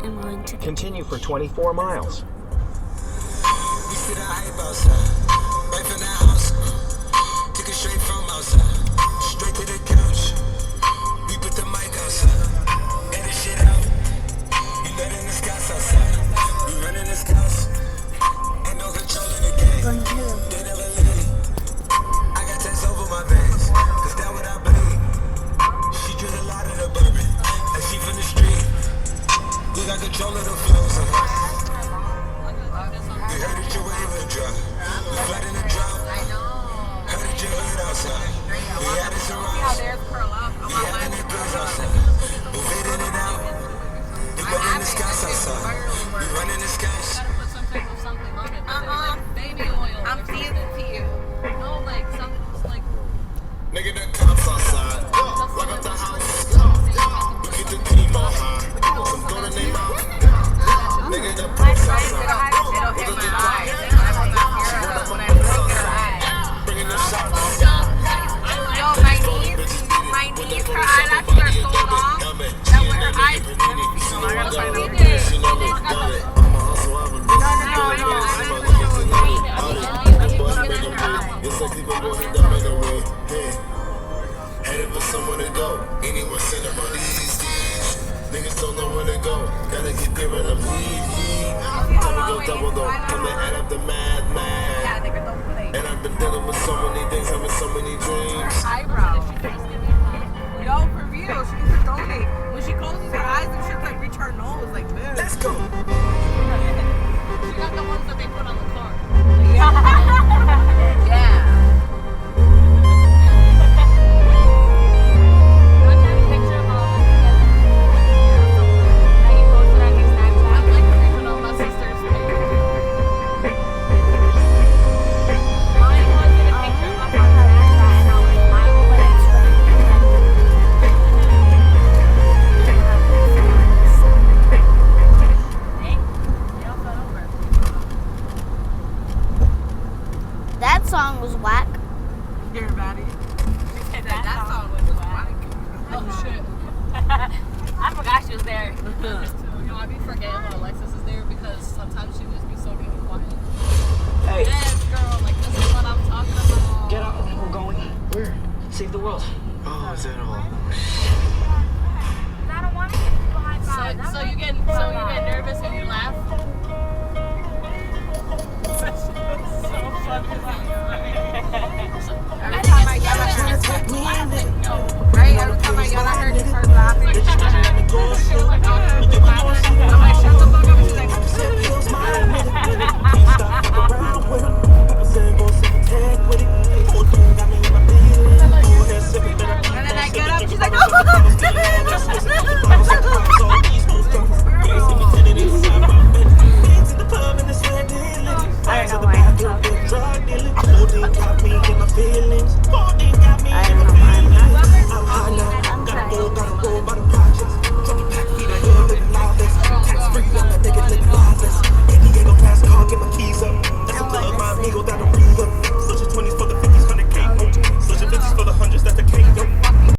am on to Continue for 24 miles. We sit our hype outside, right from the house. Took it straight from outside, straight to the couch. We put the mic outside, edit shit out. We letting the scouts outside, we running the scouts. Ain't no control in the game, they never leave. I got text over my veins, cause that what I bleed. She drinks a lot of the bourbon, and she from the street. We got control of the flows. We heard that you were able to drop. We flat in the drop. Heard that you heard outside. We had it surrounded. We having the girls outside. We fading it out. We running the skies outside. We running the skies. I'm feeling to you. No, like something's like. Nigga, the cops outside. Lock up the house. We keep the team on high. Some gold in their mouth. Nigga, the police outside. It'll hit my eyes. I will not hear it when I blink your eyes. Bringing the shots. Yo, my niece, her eyelashes are so long that when her eyes. I gotta find them. It's like people going down in the way. Hey, headed for somewhere to go. Anyone send them on these stage. Niggas don't know where to go. Gotta keep giving them heat. Time to go double though. Come and add up the mad. Yeah, nigga, don't play. And I've been dealing with so many things, having so many dreams. Eyebrow. Yo, for real, she needs to donate. When she closes her eyes and shit's like reach her nose, like this. Let's go. She got the ones that they put on the car. Yeah. I'm like creeping on my sister's page. that song was whack. You're a baddie. That song was whack. Oh shit. I forgot she was there. You know, I be forgetting when Alexis is there because sometimes she just be so damn quiet. Hey, Yes, girl, like this is what I'm talking about. get out. We're going. Where? Save the world. Oh, is that all? I don't want to get people high five. So you get nervous and you laugh. Every time I yell at her, right? Every time I yell at her, just her laughing. I'm like, shut the fuck up. She's like, and then I get up, she's like, I don't know why I'm talking.